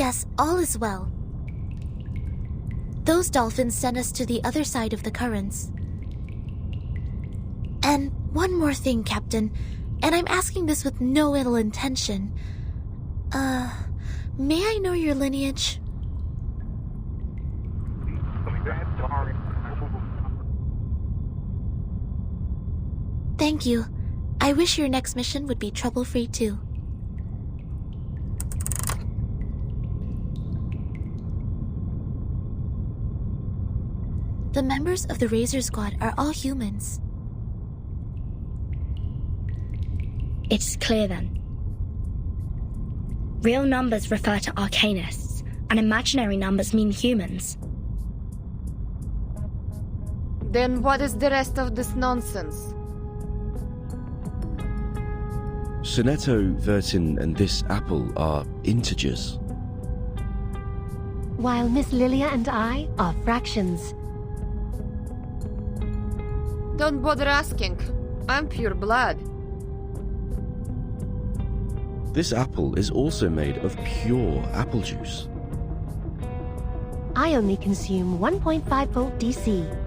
Yes, all is well. Those dolphins sent us to the other side of the currents. And one more thing, Captain, and I'm asking this with no ill intention. May I know your lineage? Thank you. I wish your next mission would be trouble-free too. The members of the Razor Squad are all humans. It's clear then. Real numbers refer to Arcanists, and imaginary numbers mean humans. Then what is the rest of this nonsense? Sonetto, Vertin, and this apple are integers. While Miss Lilia and I are fractions. Don't bother asking. I'm pure blood. This apple is also made of pure apple juice. I only consume 1.5 volt DC.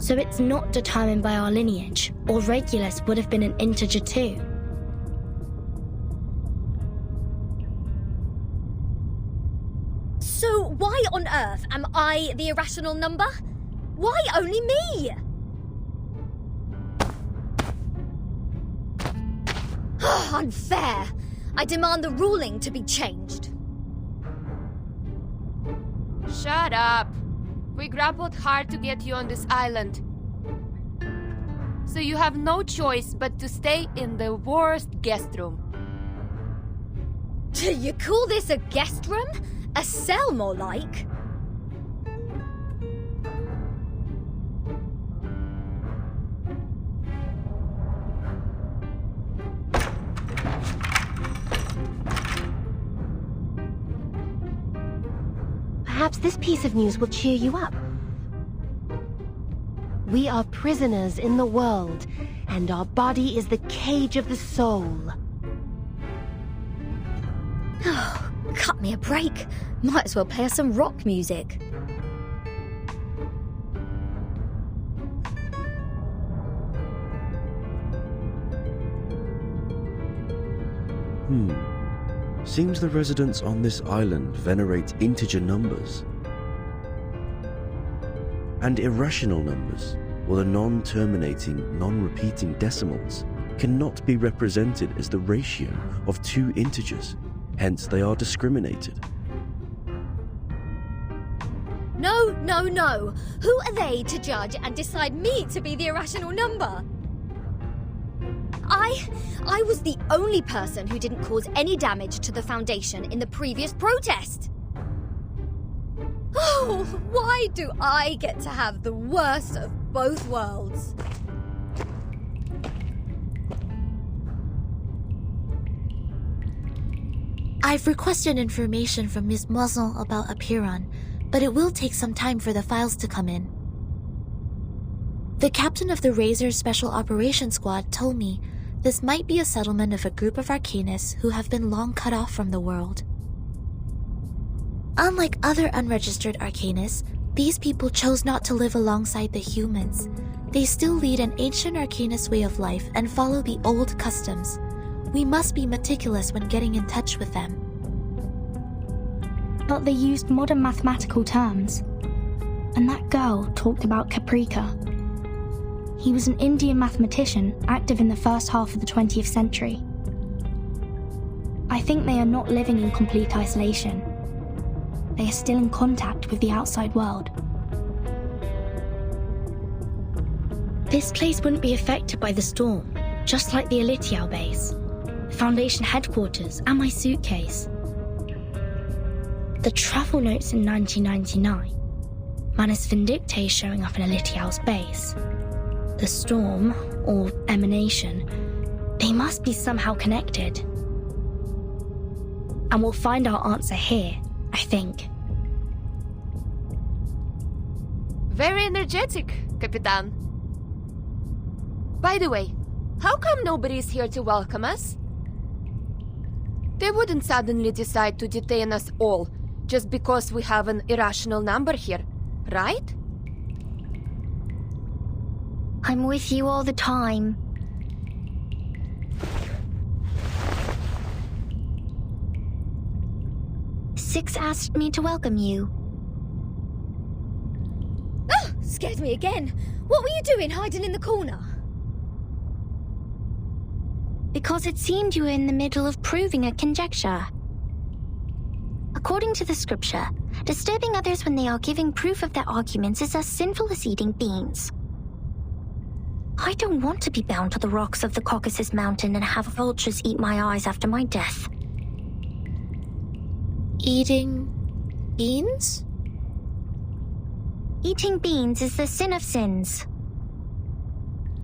So it's not determined by our lineage, or Regulus would have been an integer too. So why on earth am I the irrational number? Why only me? Unfair. I demand the ruling to be changed. Shut up. We grappled hard to get you on this island. So you have no choice but to stay in the worst guest room. You call this a guest room? A cell, more like. Perhaps this piece of news will cheer you up. We are prisoners in the world, and our body is the cage of the soul. Oh, cut me a break. Might as well play us some rock music. Seems the residents on this island venerate integer numbers. And irrational numbers, or the non-terminating, non-repeating decimals, cannot be represented as the ratio of two integers, hence they are discriminated. No, no, no. Who are they to judge and decide me to be the irrational number? I was the only person who didn't cause any damage to the Foundation in the previous protest. Oh, why do I get to have the worst of both worlds? I've requested information from Ms. Moisson about Apiron, but it will take some time for the files to come in. The captain of the Razor Special Operations Squad told me this might be a settlement of a group of Arcanists who have been long cut off from the world. Unlike other unregistered Arcanists, these people chose not to live alongside the humans. They still lead an ancient Arcanist way of life and follow the old customs. We must be meticulous when getting in touch with them. But they used modern mathematical terms. And that girl talked about Caprica. He was an Indian mathematician active in the first half of the 20th century. I think they are not living in complete isolation. They are still in contact with the outside world. This place wouldn't be affected by the storm, just like the Elitial base, Foundation headquarters, and my suitcase. The travel notes in 1999, Manus Vindictae showing up in Elitial's base. The storm, or emanation, they must be somehow connected. And we'll find our answer here, I think. Very energetic, Capitan. By the way, how come nobody's here to welcome us? They wouldn't suddenly decide to detain us all just because we have an irrational number here, right? I'm with you all the time. Six asked me to welcome you. Oh, scared me again. What were you doing hiding in the corner? Because it seemed you were in the middle of proving a conjecture. According to the scripture, disturbing others when they are giving proof of their arguments is as sinful as eating beans. I don't want to be bound to the rocks of the Caucasus Mountain and have vultures eat my eyes after my death. Eating beans? Eating beans is the sin of sins.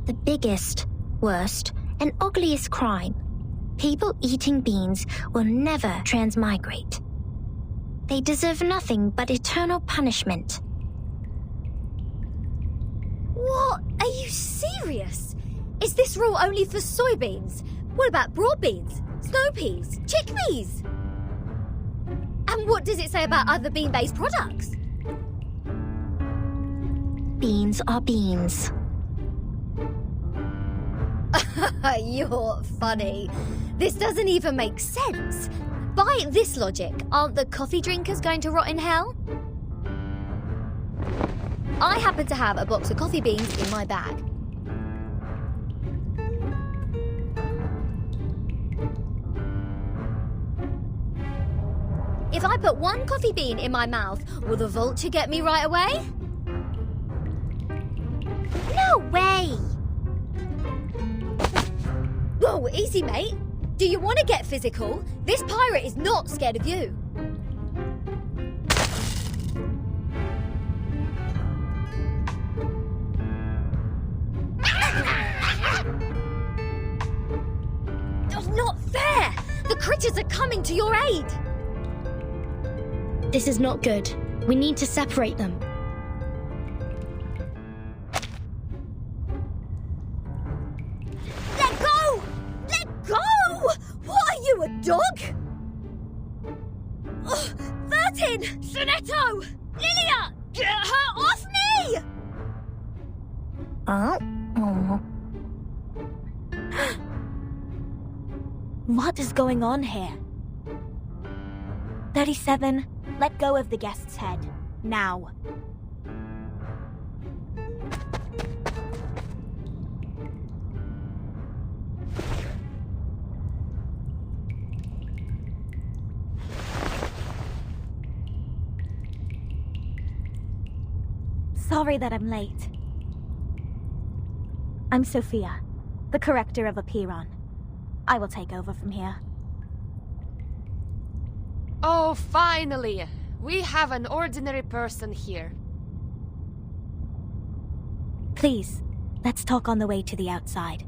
The biggest, worst, and ugliest crime. People eating beans will never transmigrate. They deserve nothing but eternal punishment. What? Are you serious? Is this rule only for soybeans? What about broad beans, snow peas, chickpeas? And what does it say about other bean-based products? Beans are beans. You're funny. This doesn't even make sense. By this logic, aren't the coffee drinkers going to rot in hell? I happen to have a box of coffee beans in my bag. If I put one coffee bean in my mouth, will the vulture get me right away? No way! Whoa, easy, mate. Do you want to get physical? This pirate is not scared of you. Oh, not fair! The critters are coming to your aid! This is not good. We need to separate them. Let go! Let go! What are you, a dog? Oh, Vertin! Sonetto! Lilia! Get her off me! What is going on here? 37, let go of the guest's head. Now. Sorry that I'm late. I'm Sophia, the corrector of Apiron. I will take over from here. Oh, finally! We have an ordinary person here. Please, let's talk on the way to the outside.